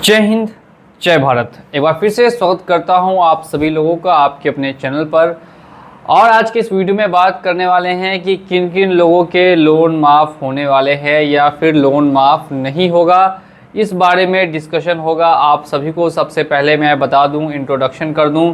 जय हिंद, जय भारत। एक बार फिर से स्वागत करता हूं आप सभी लोगों का आपके अपने चैनल पर। और आज के इस वीडियो में बात करने वाले हैं कि किन किन लोगों के लोन माफ़ होने वाले हैं या फिर लोन माफ़ नहीं होगा, इस बारे में डिस्कशन होगा। आप सभी को सबसे पहले मैं बता दूं, इंट्रोडक्शन कर दूं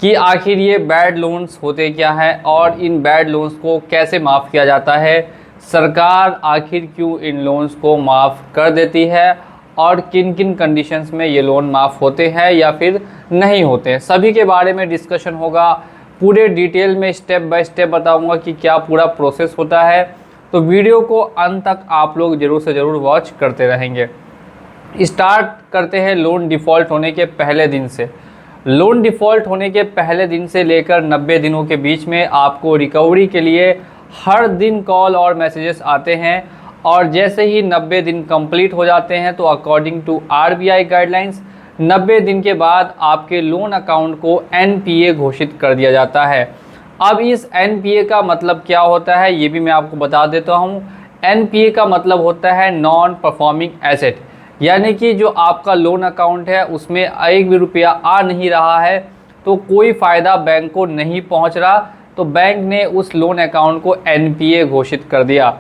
कि आखिर ये बैड लोन्स होते क्या हैं और इन बैड लोन्स को कैसे माफ़ किया जाता है, सरकार आखिर क्यों इन लोन्स को माफ़ कर देती है और किन किन कंडीशंस में ये लोन माफ़ होते हैं या फिर नहीं होते हैं, सभी के बारे में डिस्कशन होगा। पूरे डिटेल में स्टेप बाय स्टेप बताऊंगा कि क्या पूरा प्रोसेस होता है। तो वीडियो को अंत तक आप लोग ज़रूर से ज़रूर वॉच करते रहेंगे। स्टार्ट करते हैं लोन डिफ़ॉल्ट होने के पहले दिन से। लोन डिफ़ॉल्ट होने के पहले दिन से लेकर 90 दिनों के बीच में आपको रिकवरी के लिए हर दिन कॉल और मैसेजेस आते हैं। और जैसे ही 90 दिन कंप्लीट हो जाते हैं तो अकॉर्डिंग टू आरबीआई गाइडलाइंस 90 दिन के बाद आपके लोन अकाउंट को एनपीए घोषित कर दिया जाता है। अब इस एनपीए का मतलब क्या होता है ये भी मैं आपको बता देता हूँ। एनपीए का मतलब होता है नॉन परफॉर्मिंग एसेट, यानी कि जो आपका लोन अकाउंट है उसमें एक भी रुपया आ नहीं रहा है, तो कोई फ़ायदा बैंक को नहीं पहुँच रहा, तो बैंक ने उस लोन अकाउंट को एनपीए घोषित कर दिया।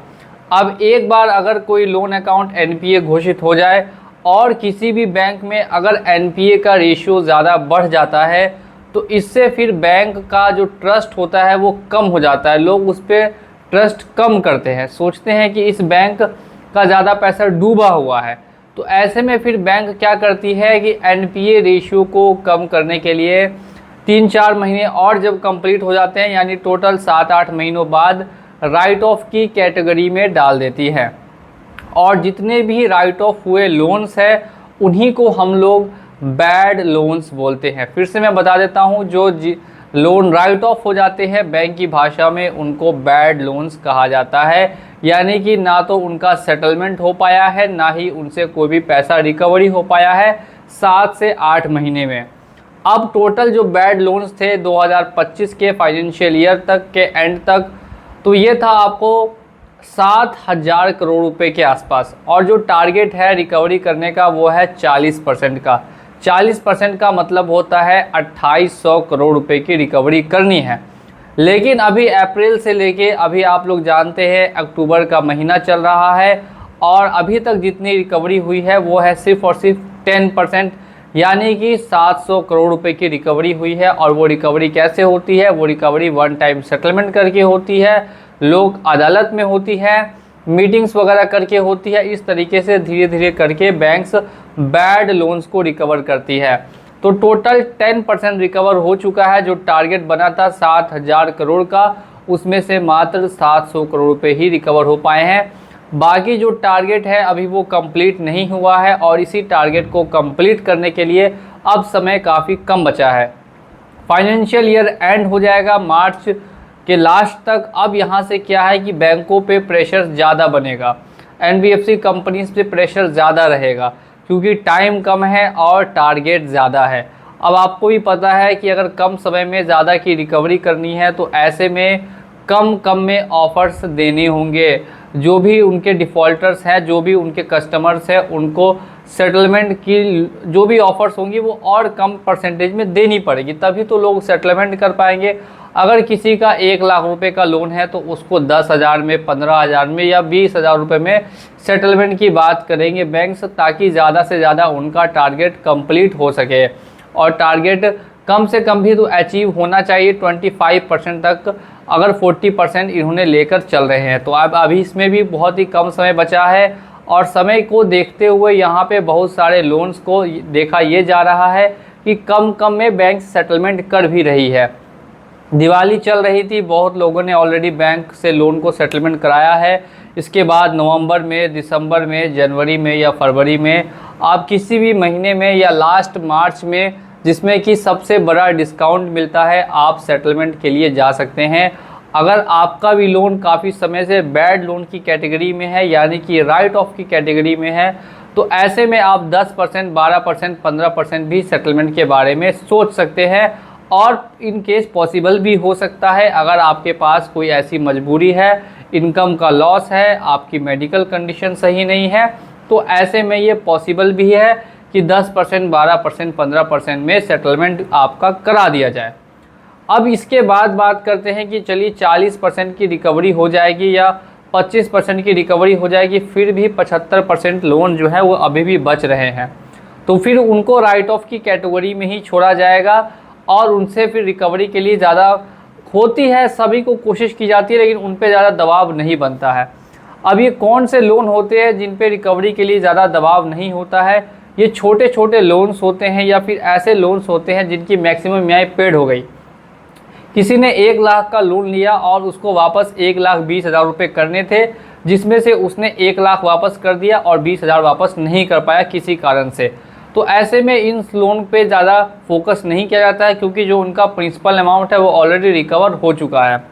अब एक बार अगर कोई लोन अकाउंट एनपीए घोषित हो जाए और किसी भी बैंक में अगर एनपीए का रेशियो ज़्यादा बढ़ जाता है तो इससे फिर बैंक का जो ट्रस्ट होता है वो कम हो जाता है। लोग उस पर ट्रस्ट कम करते हैं, सोचते हैं कि इस बैंक का ज़्यादा पैसा डूबा हुआ है। तो ऐसे में फिर बैंक क्या करती है कि एनपीए रेशियो को कम करने के लिए 3-4 महीने और जब कंप्लीट हो जाते हैं, यानी टोटल 7-8 महीनों बाद राइट ऑफ की कैटेगरी में डाल देती है। और जितने भी राइट ऑफ हुए लोन्स हैं उन्हीं को हम लोग बैड लोन्स बोलते हैं। फिर से मैं बता देता हूं, जो लोन राइट ऑफ हो जाते हैं बैंक की भाषा में उनको बैड लोन्स कहा जाता है, यानी कि ना तो उनका सेटलमेंट हो पाया है ना ही उनसे कोई भी पैसा रिकवरी हो पाया है 7 से 8 महीने में। अब टोटल जो बैड लोन्स थे 2025 के फाइनेंशियल ईयर तक के एंड तक, तो ये था आपको 7,000 करोड़ रुपए के आसपास। और जो टारगेट है रिकवरी करने का वो है 40% का। 40% का मतलब होता है 2800 करोड़ रुपए की रिकवरी करनी है। लेकिन अभी अप्रैल से लेके अभी आप लोग जानते हैं अक्टूबर का महीना चल रहा है और अभी तक जितनी रिकवरी हुई है वो है सिर्फ और सिर्फ 10%, यानी कि 700 करोड़ रुपए की रिकवरी हुई है। और वो रिकवरी कैसे होती है? वो रिकवरी वन टाइम सेटलमेंट करके होती है, लोग अदालत में होती है, मीटिंग्स वगैरह करके होती है। इस तरीके से धीरे धीरे करके बैंक्स बैड लोन्स को रिकवर करती है। तो टोटल 10% रिकवर हो चुका है। जो टारगेट बना था 7,000 करोड़ का, उसमें से मात्र 700 करोड़ रुपए ही रिकवर हो पाए हैं। बाकी जो टारगेट है अभी वो कंप्लीट नहीं हुआ है और इसी टारगेट को कंप्लीट करने के लिए अब समय काफ़ी कम बचा है। फाइनेंशियल ईयर एंड हो जाएगा मार्च के लास्ट तक। अब यहाँ से क्या है कि बैंकों पे प्रेशर ज़्यादा बनेगा, एनबीएफसी कंपनीज पे प्रेशर ज़्यादा रहेगा क्योंकि टाइम कम है और टारगेट ज़्यादा है। अब आपको भी पता है कि अगर कम समय में ज़्यादा की रिकवरी करनी है तो ऐसे में कम में ऑफ़र्स देने होंगे। जो भी उनके डिफ़ॉल्टर्स हैं, जो भी उनके कस्टमर्स हैं, उनको सेटलमेंट की जो भी ऑफ़र्स होंगी वो और कम परसेंटेज में देनी पड़ेगी, तभी तो लोग सेटलमेंट कर पाएंगे। अगर किसी का 1 लाख रुपए का लोन है तो उसको 10,000 में, 15,000 में या 20,000 रुपये में सेटलमेंट की बात करेंगे बैंक्स, ताकि ज़्यादा से ज़्यादा उनका टारगेट कंप्लीट हो सके। और टारगेट कम से कम भी तो अचीव होना चाहिए 25% तक, अगर 40% इन्होंने लेकर चल रहे हैं। तो अब अभी इसमें भी बहुत ही कम समय बचा है और समय को देखते हुए यहाँ पे बहुत सारे लोन्स को देखा ये जा रहा है कि कम में बैंक सेटलमेंट कर भी रही है। दिवाली चल रही थी, बहुत लोगों ने ऑलरेडी बैंक से लोन को सेटलमेंट कराया है। इसके बाद नवंबर में, दिसंबर में, जनवरी में या फरवरी में, आप किसी भी महीने में या लास्ट मार्च में, जिसमें कि सबसे बड़ा डिस्काउंट मिलता है, आप सेटलमेंट के लिए जा सकते हैं। अगर आपका भी लोन काफ़ी समय से बैड लोन की कैटेगरी में है, यानी कि राइट ऑफ की कैटेगरी में है, तो ऐसे में आप 10%, 12%, 15% भी सेटलमेंट के बारे में सोच सकते हैं। और इन केस पॉसिबल भी हो सकता है अगर आपके पास कोई ऐसी मजबूरी है, इनकम का लॉस है, आपकी मेडिकल कंडीशन सही नहीं है, तो ऐसे में ये पॉसिबल भी है कि 10%, 12%, 15% में सेटलमेंट आपका करा दिया जाए। अब इसके बाद बात करते हैं कि चलिए 40% की रिकवरी हो जाएगी या 25% की रिकवरी हो जाएगी, फिर भी 75% लोन जो है वो अभी भी बच रहे हैं, तो फिर उनको राइट ऑफ की कैटेगरी में ही छोड़ा जाएगा और उनसे फिर रिकवरी के लिए ज़्यादा होती है, सभी को कोशिश की जाती है, लेकिन उन पे ज़्यादा दबाव नहीं बनता है। अब ये कौन से लोन होते हैं जिन पे रिकवरी के लिए ज़्यादा दबाव नहीं होता है? ये छोटे छोटे लोन्स होते हैं या फिर ऐसे लोन्स होते हैं जिनकी मैक्सिमम ईएमआई पेड हो गई। किसी ने 1 लाख का लोन लिया और उसको वापस 1,20,000 रुपये करने थे, जिसमें से उसने 1 लाख वापस कर दिया और 20,000 वापस नहीं कर पाया किसी कारण से। तो ऐसे में इन लोन पे ज़्यादा फोकस नहीं किया जाता है, क्योंकि जो उनका प्रिंसिपल अमाउंट है वो ऑलरेडी रिकवर हो चुका है।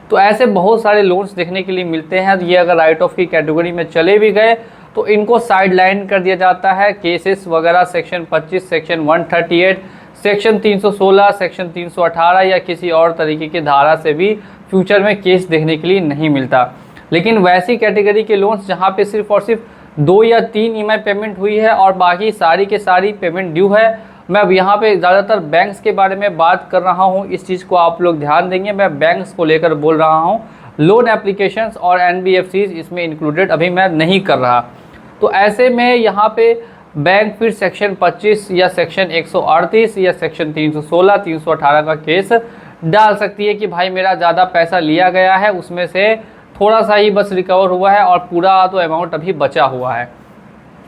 तो ऐसे बहुत सारे लोन्स देखने के लिए मिलते हैं। ये अगर राइट ऑफ की कैटेगरी में चले भी गए तो इनको साइडलाइन कर दिया जाता है। केसेस वगैरह सेक्शन 25, सेक्शन 138, सेक्शन 316, सेक्शन 318 या किसी और तरीके की धारा से भी फ्यूचर में केस देखने के लिए नहीं मिलता। लेकिन वैसी कैटेगरी के लोन्स जहाँ पे सिर्फ और सिर्फ 2 या 3 ईएमआई पेमेंट हुई है और बाकी सारी के सारी पेमेंट ड्यू है, मैं अब यहाँ पे ज़्यादातर बैंक्स के बारे में बात कर रहा हूँ, इस चीज़ को आप लोग ध्यान देंगे। मैं बैंक्स को लेकर बोल रहा हूँ, लोन एप्लीकेशंस और एनबीएफसीज इसमें इंक्लूडेड अभी मैं नहीं कर रहा। तो ऐसे में यहाँ पे बैंक फिर सेक्शन 25 या सेक्शन 138 या सेक्शन 316, 318 का केस डाल सकती है कि भाई मेरा ज़्यादा पैसा लिया गया है, उसमें से थोड़ा सा ही बस रिकवर हुआ है और पूरा तो अमाउंट अभी बचा हुआ है।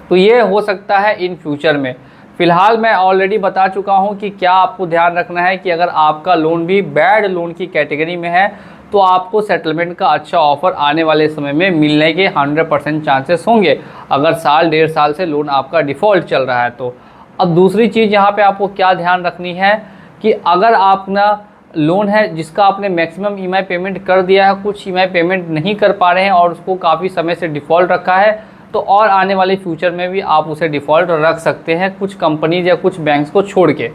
तो ये हो सकता है इन फ्यूचर में। फ़िलहाल मैं ऑलरेडी बता चुका हूँ कि क्या आपको ध्यान रखना है कि अगर आपका लोन भी बैड लोन की कैटेगरी में है तो आपको सेटलमेंट का अच्छा ऑफ़र आने वाले समय में मिलने के 100% चांसेस होंगे, अगर साल 1.5 साल से लोन आपका डिफ़ॉल्ट चल रहा है तो। अब दूसरी चीज़ यहाँ पे आपको क्या ध्यान रखनी है कि अगर आपका लोन है जिसका आपने मैक्सिमम ईएमआई पेमेंट कर दिया है, कुछ ईएमआई पेमेंट नहीं कर पा रहे हैं और उसको काफ़ी समय से डिफ़ॉल्ट रखा है, तो और आने वाले फ्यूचर में भी आप उसे डिफ़ॉल्ट रख सकते हैं, कुछ कंपनीज या कुछ बैंक्स को छोड़ के।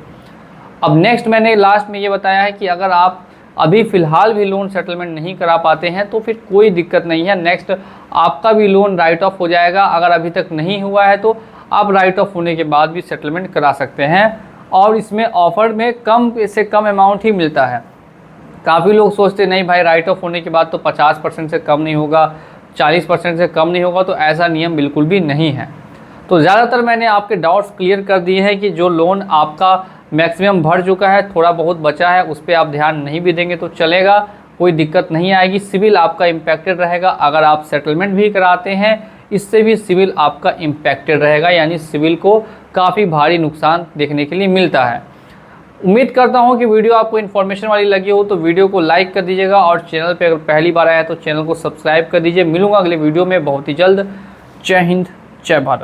अब नेक्स्ट मैंने लास्ट में ये बताया है कि अगर आप अभी फ़िलहाल भी लोन सेटलमेंट नहीं करा पाते हैं तो फिर कोई दिक्कत नहीं है, नेक्स्ट आपका भी लोन राइट ऑफ हो जाएगा। अगर अभी तक नहीं हुआ है तो आप राइट ऑफ होने के बाद भी सेटलमेंट करा सकते हैं और इसमें ऑफ़र में कम से कम अमाउंट ही मिलता है। काफ़ी लोग सोचते नहीं भाई राइट ऑफ होने के बाद तो 50% से कम नहीं होगा, 40% से कम नहीं होगा, तो ऐसा नियम बिल्कुल भी नहीं है। तो ज़्यादातर मैंने आपके डाउट्स क्लियर कर दिए हैं कि जो लोन आपका मैक्सिमम भर चुका है, थोड़ा बहुत बचा है, उस पर आप ध्यान नहीं भी देंगे तो चलेगा, कोई दिक्कत नहीं आएगी। सिविल आपका इम्पैक्टेड रहेगा, अगर आप सेटलमेंट भी कराते हैं इससे भी सिविल आपका इम्पैक्टेड रहेगा, यानी सिविल को काफ़ी भारी नुकसान देखने के लिए मिलता है। उम्मीद करता हूँ कि वीडियो आपको इन्फॉर्मेशन वाली लगी हो, तो वीडियो को लाइक कर दीजिएगा और चैनल पे अगर पहली बार आया तो चैनल को सब्सक्राइब कर दीजिए। मिलूंगा अगले वीडियो में बहुत ही जल्द। जय हिंद, जय भारत।